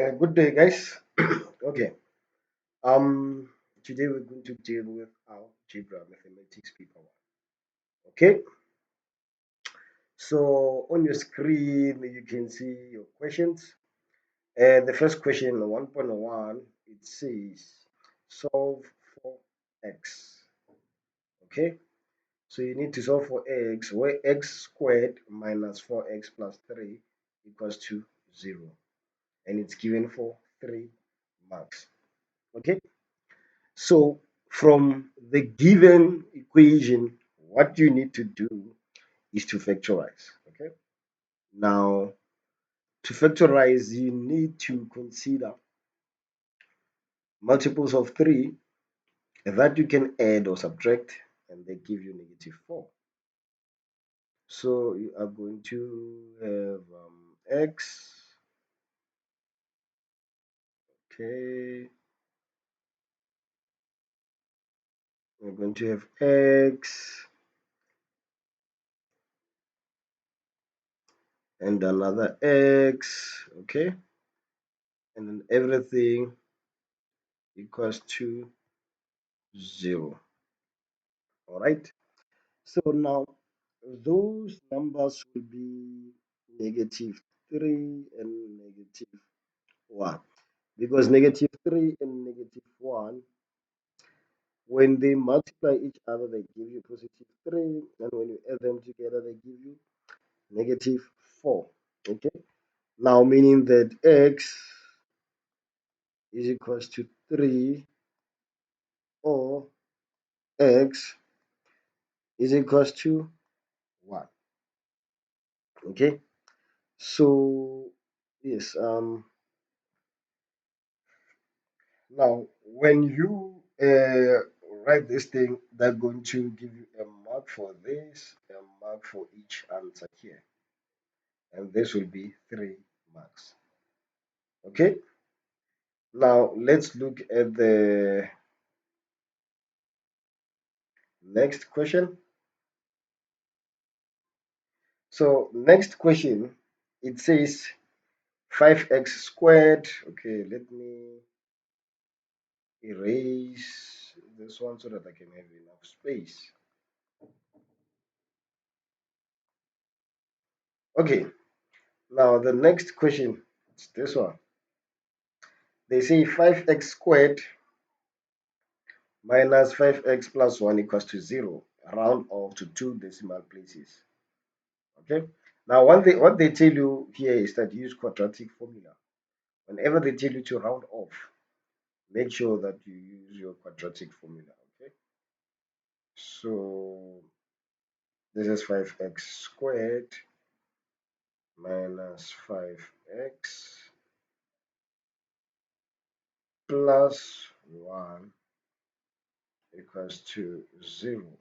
Good day, guys. Okay. Um. Today we're going to deal with algebra mathematics paper one. Okay. So on your screen you can see your questions. The first question, 1.1, it says solve for x. Okay. So you need to solve for x, where x squared minus 4x plus 3 equals to 0, and it's given for 3 marks. Okay. So from the given equation, what you need to do is to factorize. Okay. Now, to factorize, you need to consider multiples of 3 that you can add or subtract, and they give you -4. So you are going to have x. Okay. We're going to have x and another x. Okay. And then everything equals to 0. All right. So now those numbers will be -3 and -1, because -3 and -1, when they multiply each other, they give you +3, and when you add them together, they give you -4. Okay. Now meaning that x is equals to 3, or x is equals to 1. Okay. So yes, now when you write this thing, they're going to give you a mark for this, a mark for each answer here, and this will be 3 marks. Okay. Now let's look at the next question. So next question, it says 5x squared. Okay, let me erase this one so that I can have enough space. Okay, now the next question is this one. They say 5x squared minus 5x plus 1 equals to 0. Round off to 2 decimal places. Okay. Now, what they tell you here is that use quadratic formula. Whenever they tell you to round off, make sure that you use your quadratic formula. Okay. So this is 5x squared minus 5x plus 1 equals to 0.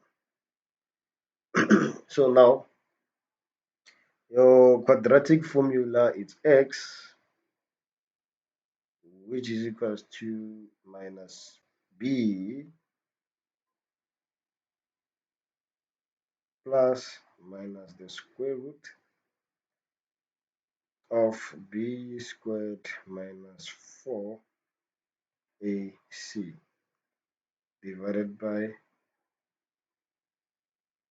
So now your quadratic formula is x, which is equals to minus b plus minus the square root of b squared minus 4ac divided by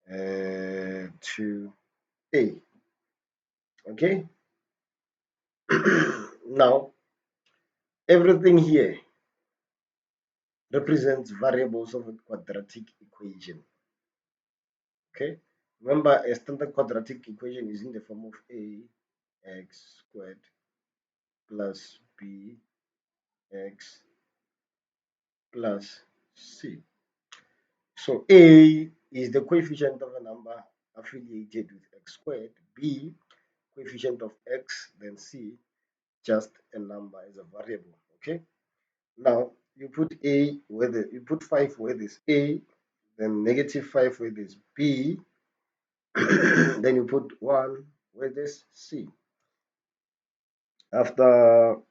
2a. Okay. Now everything here represents variables of a quadratic equation. Okay. Remember, a standard quadratic equation is in the form of a x squared plus b x plus c. So a is the coefficient of a number affiliated with x squared, b coefficient of x, then c just a number as a variable. Okay. Now you put a where you put 5 where there's a, then -5 where there's b, then you put 1 where there's c. After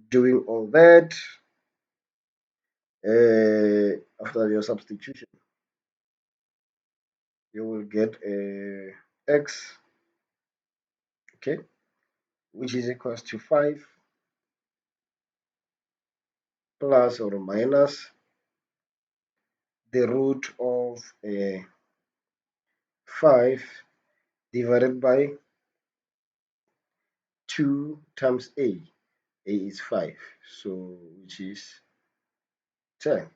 doing all that, after your substitution, you will get a x, okay, which is equals to 5 plus or minus the root of 5 divided by 2 times a. A is 5, so which is 10.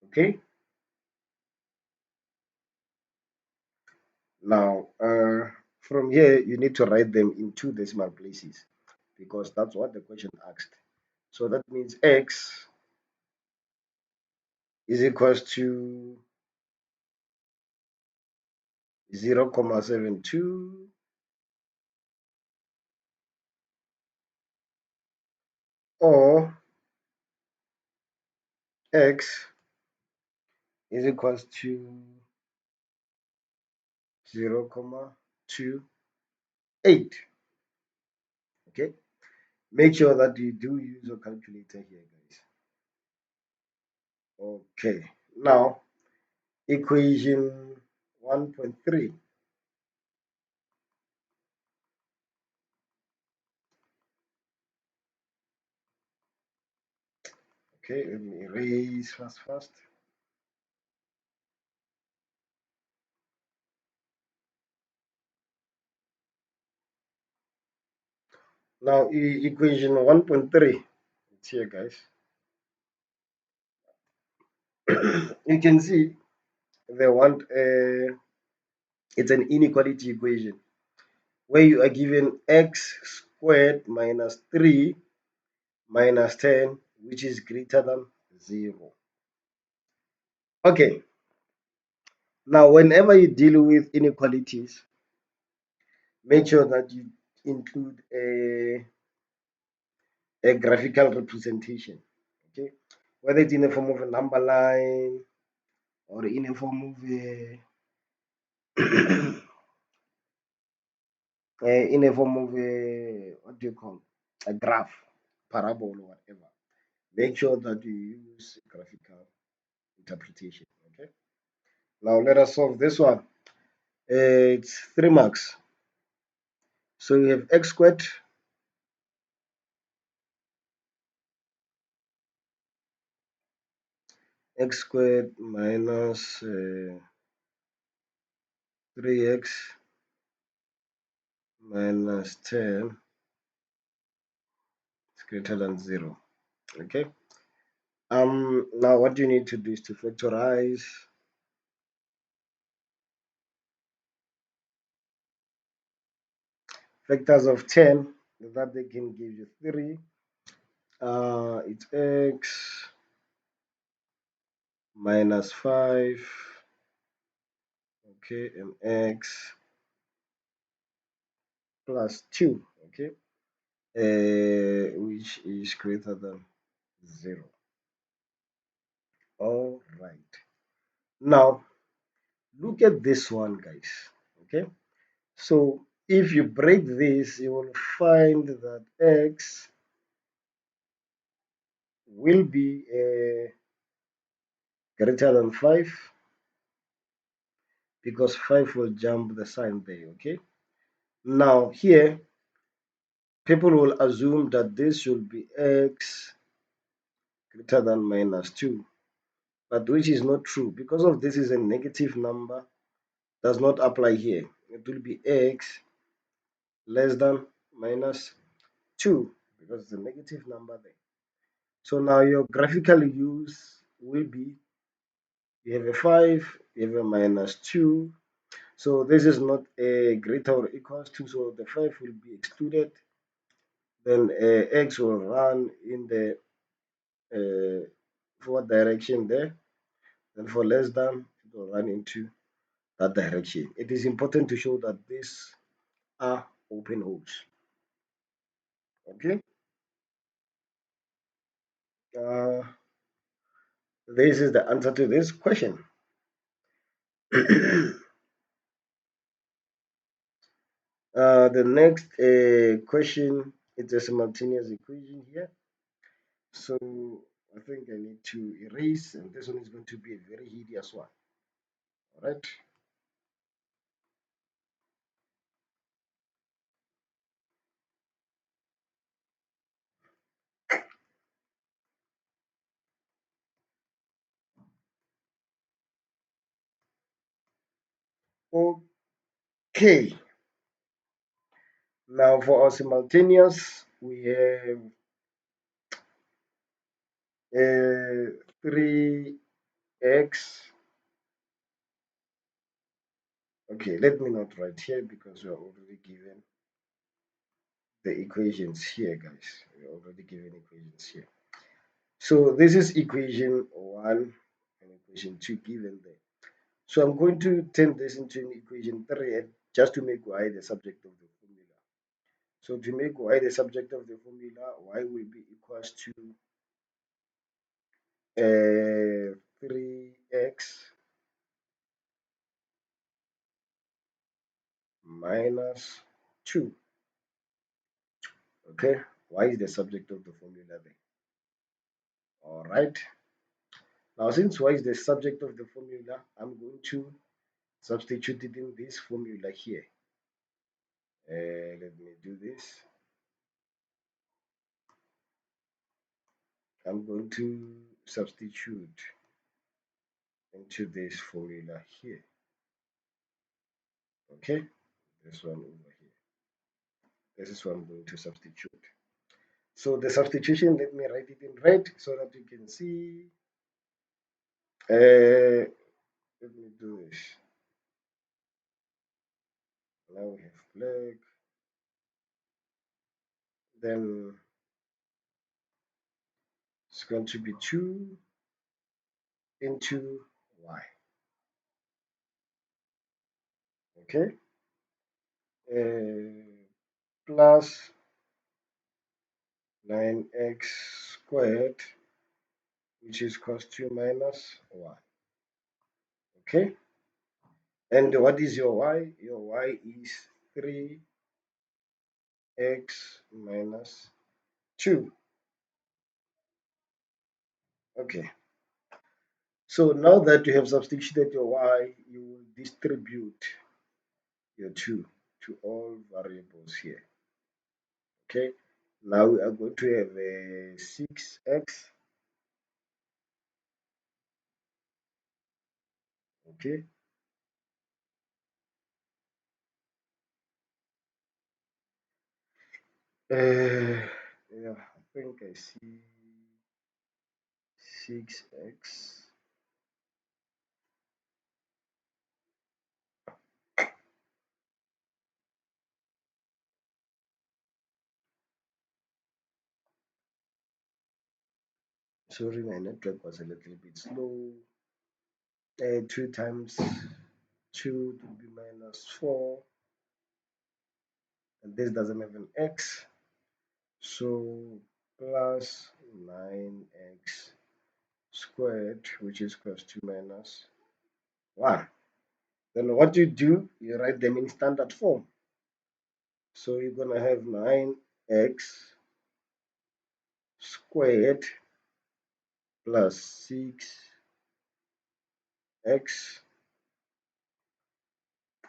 Okay, now from here you need to write them in two decimal places because that's what the question asked. So that means x is equals to 0.72 or x is equals to 0.28. Okay, make sure that you do use your calculator here, guys. Okay, now equation 1.3. Okay, let me erase fast. Now equation 1.3, it's here, guys. You can see they want it's an inequality equation where you are given x squared minus 3 minus 10, which is greater than 0. Okay, now whenever you deal with inequalities, make sure that you include a graphical representation. Okay, whether it's in the form of a number line or in a form of a in a form of a, what do you call, a graph, parable or whatever. Make sure that you use graphical interpretation. Okay, now let us solve this one. It's 3 marks. So you have x squared minus 3x minus 10 is greater than 0. Okay, now what you need to do is to factorize factors of 10 that they can give you 3. It's x minus 5, okay, and x plus 2, okay, which is greater than 0. All right, now look at this one, guys. Okay, so if you break this, you will find that x will be greater than 5 because 5 will jump the sign there. Okay, now here people will assume that this should be x greater than minus 2, but which is not true because of this is a negative number, does not apply here. It will be x less than minus 2 because it's a negative number there. So now your graphical use will be, you have a 5, you have a minus 2. So this is not a greater or equals to, so the 5 will be excluded. Then x will run in the forward direction there. Then for less than, it will run into that direction. It is important to show that these are open holes. Okay. Uh, this is the answer to this question. The next question is a simultaneous equation here. So I think I need to erase, and this one is going to be a very hideous one. All right. Okay, now for our simultaneous, we have 3x. Okay, let me not write here because we are already given the equations here, guys. We are already given equations here. So this is equation 1 and equation 2 given there. So I'm going to turn this into an equation 3 just to make y the subject of the formula. So to make y the subject of the formula, y will be equals to 3x minus 2. Okay, y is the subject of the formula there. All right. Now, since y is the subject of the formula, I'm going to substitute it in this formula here. Let me do this. I'm going to substitute into this formula here. Okay, this one over here. This is what I'm going to substitute. So the substitution, let me write it in red so that you can see. Let me do this. Now we have black. Then it's going to be 2 into y. Okay, plus 9x squared, which is cos 2 minus 1. Okay, and what is your y? Your y is 3x minus 2. Okay, so now that you have substituted your y, you will distribute your 2 to all variables here. Okay, now we are going to have a 6x. Okay, yeah, I think I see 6x. Sorry, my network was a little bit slow. 2 times 2 will be minus 4, and this doesn't have an x, so plus 9x squared, which is equals to minus 1. Then what you do, you write them in standard form. So you're going to have 9x squared plus 6x.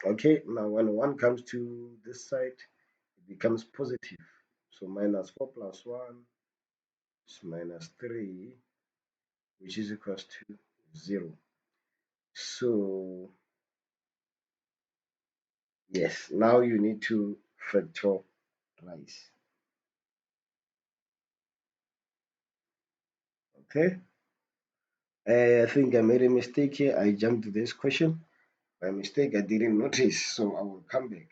Okay, now when 1 comes to this side, it becomes positive. So minus 4 plus 1 is minus 3, which is equals to 0. So yes, now you need to factorize. Okay, I think I made a mistake here. I jumped to this question. By mistake, I didn't notice, so I will come back.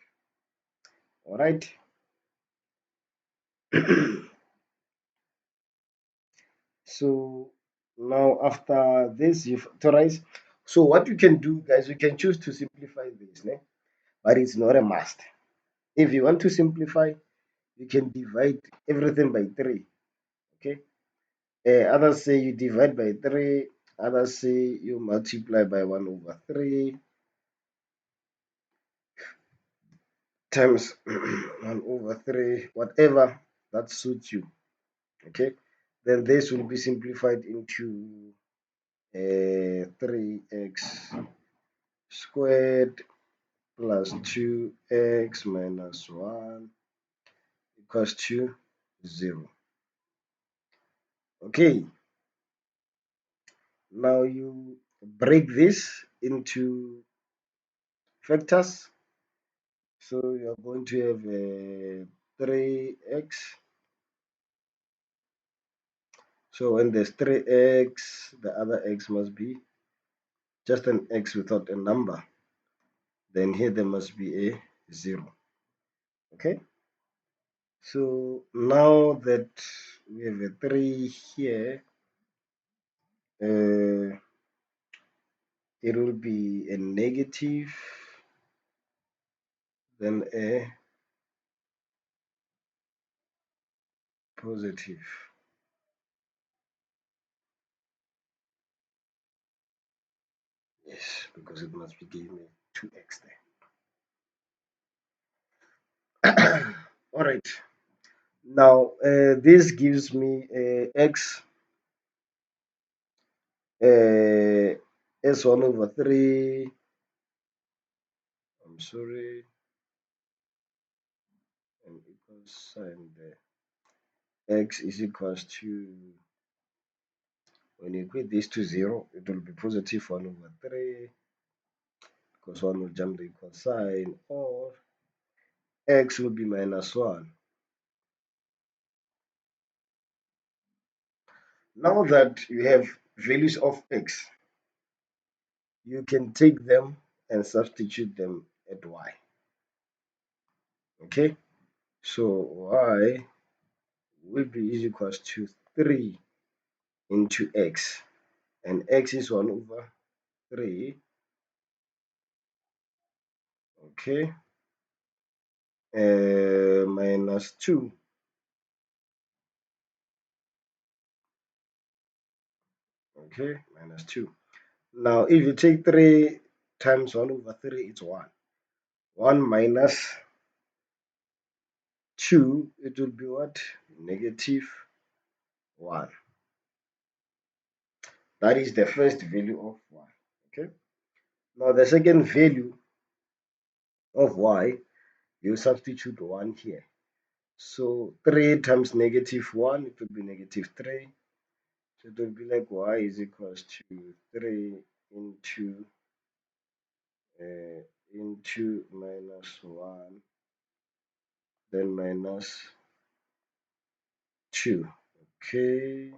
All right. So now after this, you factorize. So what you can do, guys, you can choose to simplify this, né? But it's not a must. If you want to simplify, you can divide everything by 3. Okay. Others say you divide by 3. Others say you multiply by 1 over 3 times 1 over 3, whatever that suits you. Okay. Then this will be simplified into 3x squared plus 2x minus 1 equals to 0. Okay, now you break this into factors. So you are going to have 3x. So when there's 3x, the other x must be just an x without a number. Then here there must be a 0. Okay. So now that we have a 3 here, it will be a negative, then a positive. Yes, because it must be giving me 2x there. All right. Now, this gives me x s1 over 3. I'm sorry, an equal sign there. X is equals to, when you equate this to 0, it will be positive 1 over 3, because 1 will jump the equal sign, or x will be minus 1. Now that you have values of x, you can take them and substitute them at y. Okay, so y will be is equals to 3 into x, and x is 1 over 3. Okay, minus 2. Okay, minus 2. Now if you take 3 times 1 over 3, it's 1. 1 minus 2, it will be what? Negative 1. That is the first value of y. Okay, now the second value of y, you substitute 1 here. So 3 times negative 1, it will be negative 3. So it will be like y is equals to 3 into minus 1, then minus 2. Okay,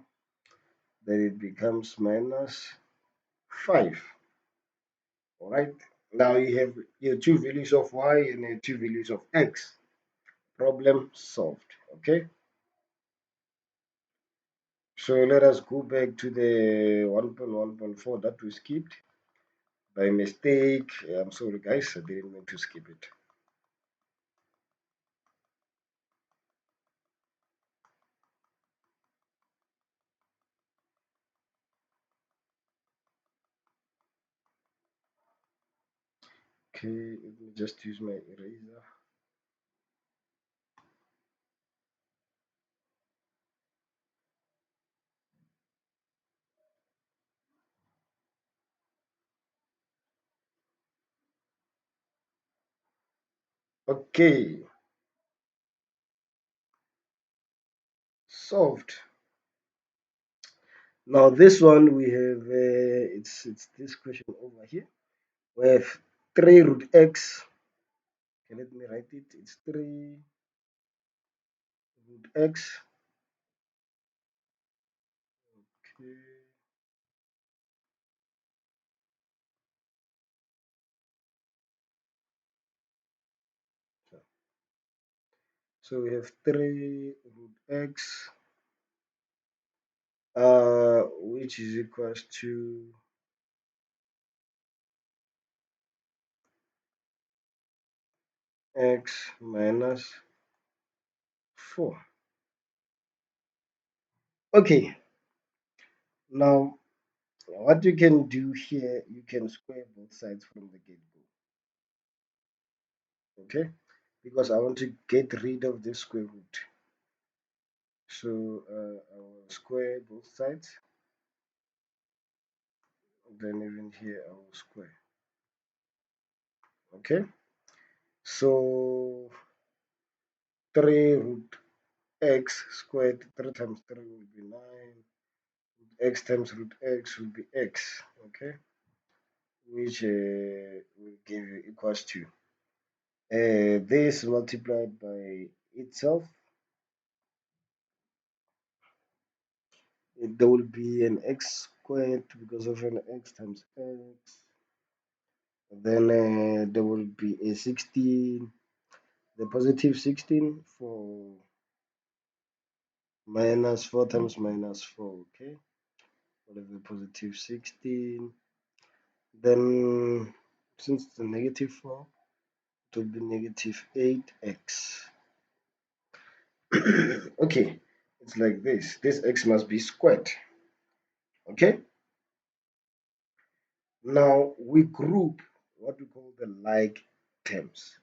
then it becomes minus 5. All right, now you have your two values of y and your two values of x. Problem solved. Okay, so let us go back to the 1.1.4 that we skipped by mistake. I'm sorry guys, I didn't mean to skip it. Okay, let me just use my eraser. Okay, solved. Now this one we have it's this question over here. We have 3 root x. Okay, let me write it. It's 3 root x. Okay. So we have 3 root x, which is equals to x minus 4. Okay, now what you can do here, you can square both sides from the get-go. Okay, because I want to get rid of the square root. So I will square both sides. Then even here I will square. Okay, so 3 root x squared, 3 times 3 will be 9. X times root x will be x. Okay, which will give you equals to this multiplied by itself. There will be an x squared because of an x times x. Then there will be a 16, the positive 16 for minus 4 times minus 4, okay? Whatever positive 16. Then since it's a negative 4, it will be negative 8x. Okay, it's like this. This x must be squared, okay? Now we group what we call the like terms,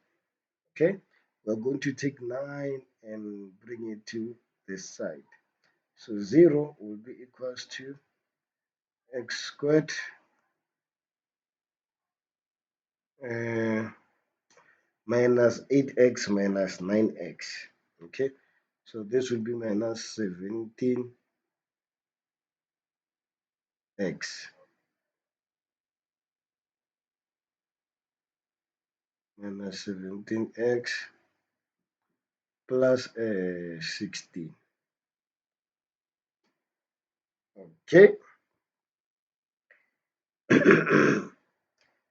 okay? We're going to take 9 and bring it to this side. So 0 will be equals to x squared uh, minus 8x minus 9x. Okay, so this will be minus 17x minus 17x plus 16. Okay.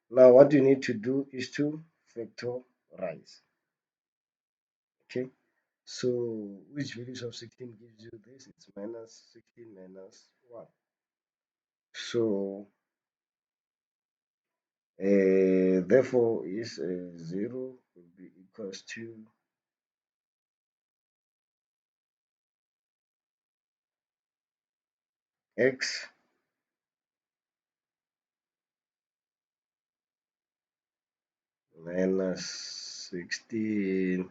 Now what you need to do is to factorize. Okay, so which values of 16 gives you this? It's minus 16 minus 1. So therefore is 0 will be equals to x minus 16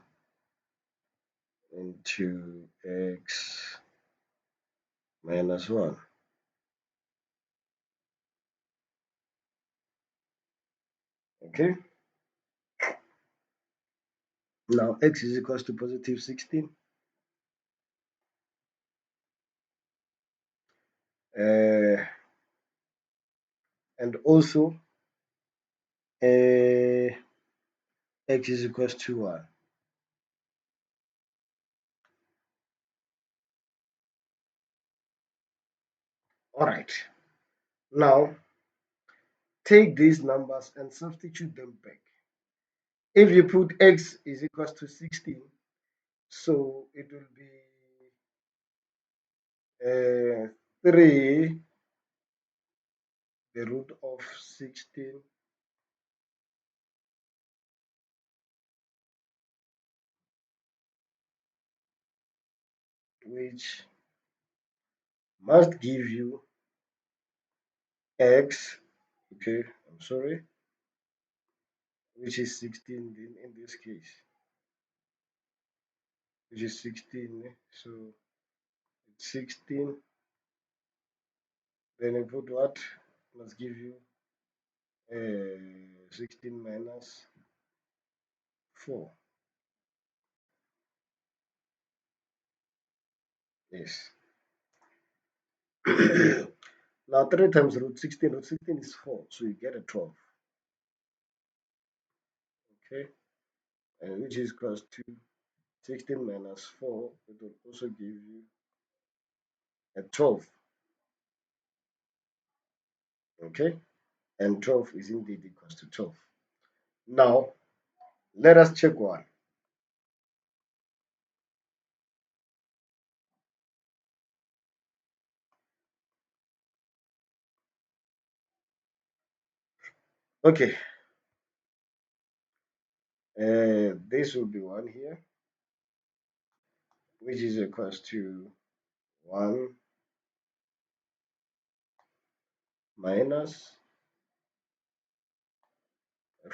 into x minus 1. Okay, now x is equals to positive 16. Uh, and also x is equals to 1. All right, now take these numbers and substitute them back. If you put x is equals to 16, so it will be 3 the root of 16 which must give you x, okay, I'm sorry, which is 16 in this case, which is 16. So it's 16, then you put what must give you 16 minus 4. Yes. Now 3 times root 16 is 4, so you get a 12, okay, and which is equals to 16 minus 4, it will also give you a 12, okay, and 12 is indeed equals to 12. Now let us check one. Okay, this will be 1 here, which is equals to 1 minus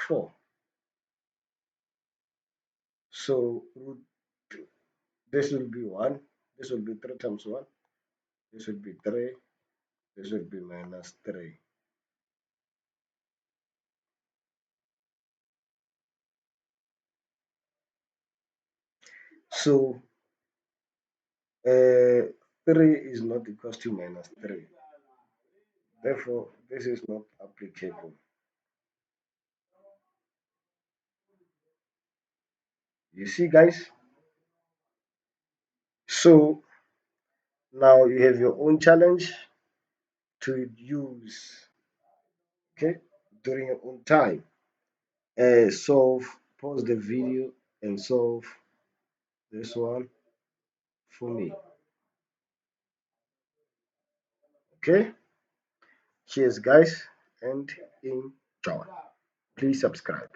4. So this will be 1, this will be 3 times 1, this will be 3, this will be minus 3. So 3 is not equals to minus 3. Therefore, this is not applicable. You see, guys? So now you have your own challenge to use, okay, during your own time. Solve, pause the video and solve this one for me. Okay? Cheers, guys, and enjoy. Please subscribe.